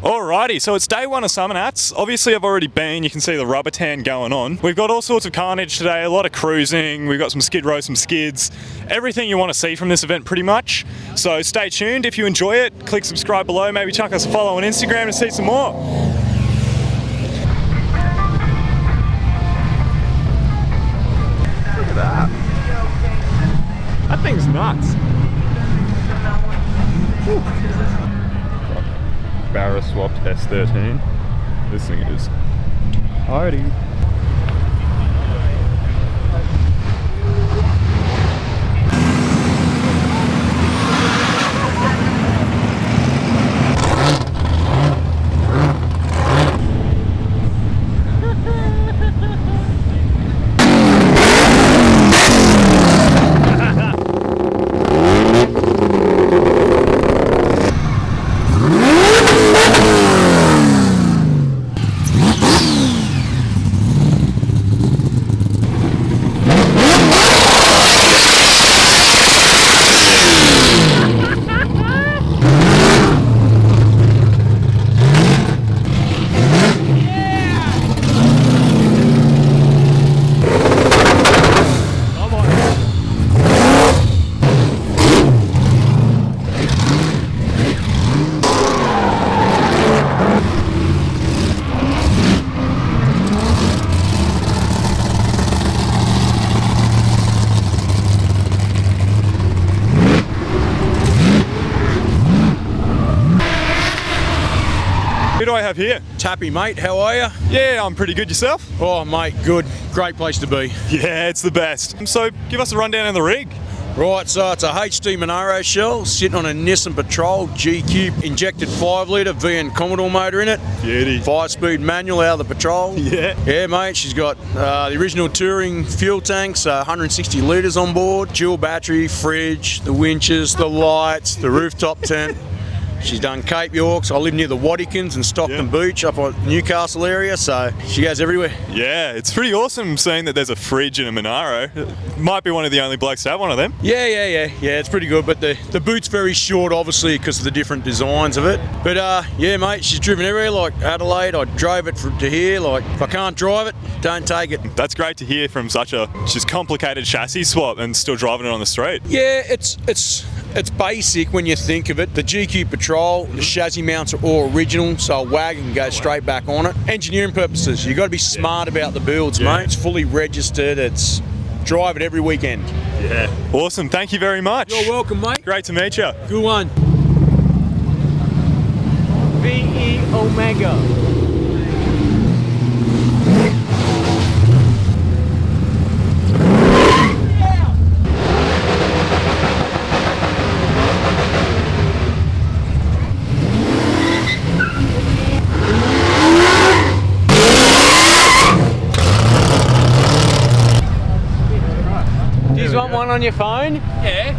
Alrighty, so it's day one of Summernats. Obviously I've already been, you can see the rubber tan going on. We've got all sorts of carnage today, a lot of cruising, we've got some Skid Row, some skids, everything you want to see from this event pretty much. So stay tuned, if you enjoy it, click subscribe below, maybe chuck us a follow on Instagram to see some more. Look at that. That thing's nuts. Barra swapped S13. This thing is tidy. Who do I have here? Tappy, mate, how are you? Yeah, I'm pretty good. Yourself? Oh, mate, good. Great place to be. Yeah, it's the best. So give us a rundown of the rig. Right, so it's a HD Monaro shell sitting on a Nissan Patrol GQ injected 5 litre VN Commodore motor in it. Beauty. 5-speed manual out of the Patrol. Yeah. Yeah, mate, she's got the original touring fuel tanks, 160 litres on board, dual battery, fridge, the winches, the lights, the rooftop tent. She's done Cape Yorks. I live near the Waddikins and Stockton Beach up at Newcastle area, so she goes everywhere. Yeah, it's pretty awesome seeing that there's a fridge in a Monaro. Might be one of the only blokes to have one of them. Yeah, it's pretty good, but the boot's very short, obviously, because of the different designs of it. But yeah, mate, she's driven everywhere, like Adelaide. I drove it to here. Like, if I can't drive it, don't take it. That's great to hear from such a just complicated chassis swap and still driving it on the street. Yeah, it's basic when you think of it. The GQ Patrol, the chassis mounts are all original, so a wagon can go straight back on it. Engineering purposes, you've got to be smart about the builds, mate. It's fully registered. It's drive it every weekend. Yeah. Awesome. Thank you very much. You're welcome, mate. Great to meet you. Good one. VE Omega. Do you want one on your phone? Yeah.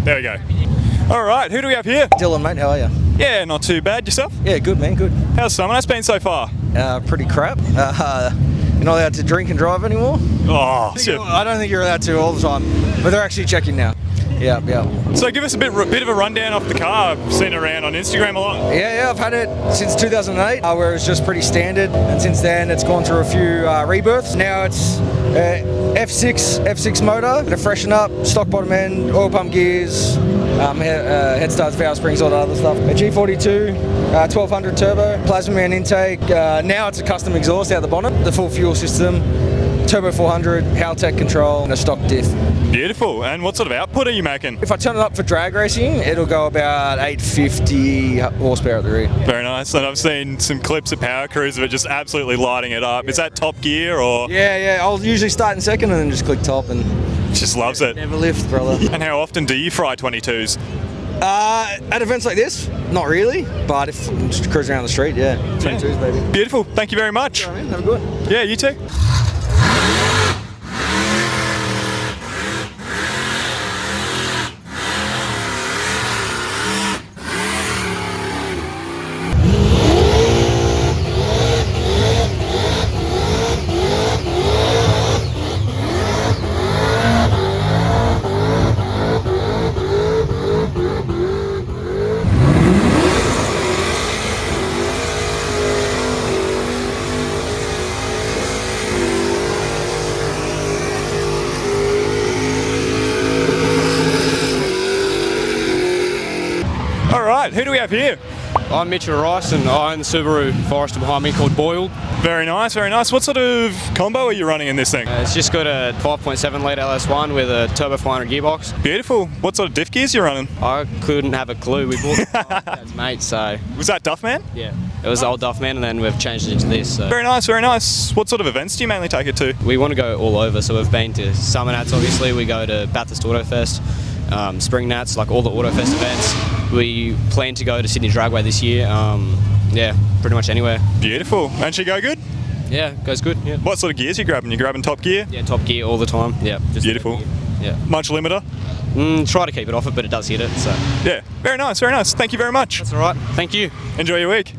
There we go. All right, who do we have here? Dylan, mate, how are you? Yeah, not too bad. Yourself? Yeah, good, man, good. How's Summernats been so far? Pretty crap. You're not allowed to drink and drive anymore? Oh, I don't think you're allowed to all the time, but they're actually checking now. Yeah. So give us a bit of a rundown off the car. I've seen it around on Instagram a lot. Yeah, I've had it since 2008, where it was just pretty standard, and since then it's gone through a few rebirths. Now it's F6 motor to freshen up, stock bottom end, oil pump gears, head starts, valve springs, all that other stuff. A G42, 1200 turbo, plasma man intake. Now it's a custom exhaust out the bonnet, the full fuel system. turbo 400, Haltech control, and a stock diff. Beautiful. And what sort of output are you making? If I turn it up for drag racing, it'll go about 850 horsepower at the rear. Very nice. And I've seen some clips of Power Cruise of it just absolutely lighting it up. Is that top gear or? Yeah, I'll usually start in second and then just click top and Just loves it. never lift, brother. And how often do you fry 22s? At events like this, not really, but if I'm just cruising around the street, yeah, 22s, baby. Beautiful. Thank you very much. All right, man, have a good one. Yeah, you too. All right, who do we have here? I'm Mitchell Rice and I own the Subaru Forester behind me called Boyle. Very nice, very nice. What sort of combo are you running in this thing? It's just got a 5.7 litre LS1 with a turbo 400 gearbox. Beautiful. What sort of diff gears you running? I couldn't have a clue. We bought it from Dad's mate, so Was that Duffman? yeah. It was the old Duffman and then we've changed it into this. So. Very nice, very nice. What sort of events do you mainly take it to? We want to go all over, so we've been to Summernats, obviously. We go to Bathurst Autofest, Springnats, like all the Autofest events. We plan to go to Sydney Dragway this year. Yeah, pretty much anywhere. Beautiful. And she go good? Yeah, goes good. Yeah. What sort of gears are you grabbing? You grabbing top gear? Yeah, top gear all the time. Yeah, just Beautiful. top gear. Yeah. Much limiter? Try to keep it off it, but it does hit it. So Yeah. Very nice, very nice. Thank you very much. that's all right. Thank you. Enjoy your week.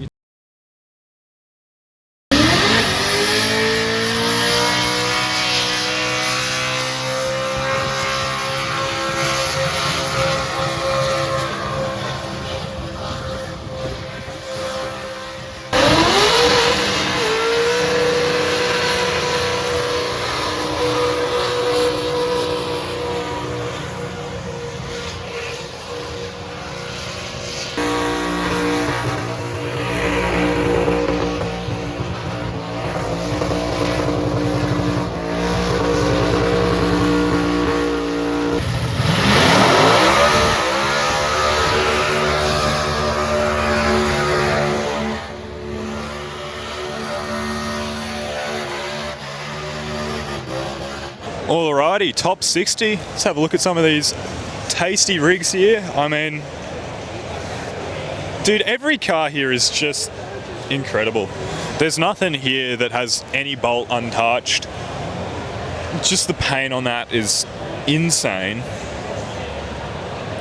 Alrighty, top 60. Let's have a look at some of these tasty rigs here. I mean, dude, every car here is just incredible. There's nothing here that has any bolt untouched. Just the paint on that is insane.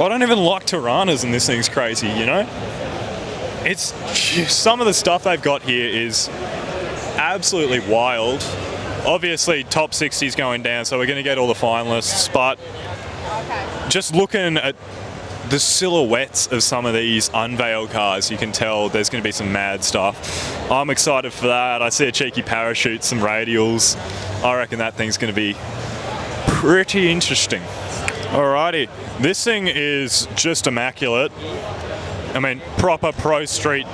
I don't even like Tiranas and this thing's crazy, you know? It's just, some of the stuff they've got here is absolutely wild. Obviously, top 60 is going down, so we're going to get all the finalists, but just looking at the silhouettes of some of these unveiled cars, you can tell there's going to be some mad stuff. I'm excited for that. I see a cheeky parachute, some radials. I reckon that thing's going to be pretty interesting. Alrighty, this thing is just immaculate. I mean, proper pro street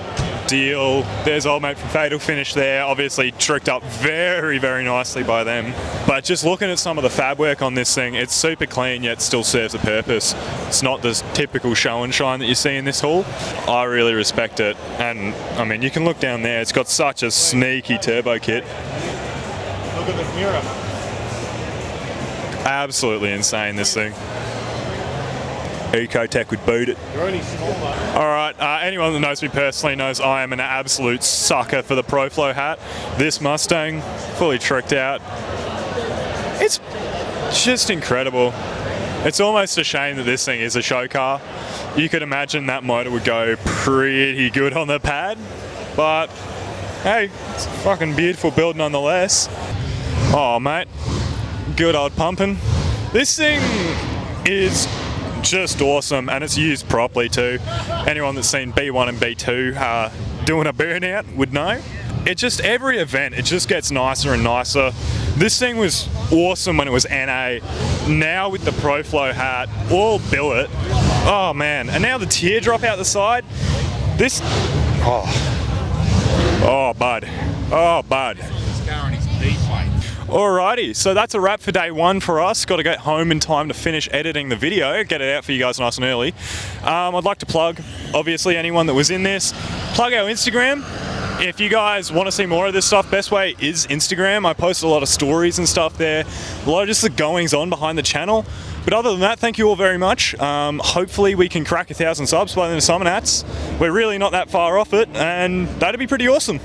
deal. There's old mate from Fatal Finish there, obviously tricked up very, very nicely by them. But just looking at some of the fab work on this thing, it's super clean yet still serves a purpose. It's not the typical show and shine that you see in this haul. I really respect it. And I mean, you can look down there, it's got such a sneaky turbo kit. Look at the mirror. Absolutely insane, this thing. Ecotech would boot it. Alright, anyone that knows me personally knows I am an absolute sucker for the Proflow hat. This Mustang, fully tricked out. It's just incredible. It's almost a shame that this thing is a show car. You could imagine that motor would go pretty good on the pad, but hey, it's a fucking beautiful build nonetheless. Oh mate, good old Pumpen. This thing is just awesome, and it's used properly too. Anyone that's seen B1 and B2 doing a burnout would know. It just, every event, it just gets nicer and nicer. This thing was awesome when it was NA. Now with the Proflow hat, all billet. Oh man, and now the teardrop out the side. This, oh bud, oh bud. Alrighty, so that's a wrap for day one for us. Got to get home in time to finish editing the video, get it out for you guys nice and early. I'd like to plug, obviously, anyone that was in this. Plug our Instagram. If you guys want to see more of this stuff, best way is Instagram. I post a lot of stories and stuff there. A lot of just the goings on behind the channel. But other than that, thank you all very much. Hopefully we can crack 1,000 subs by the end of Summernats. We're really not that far off it, and that'd be pretty awesome.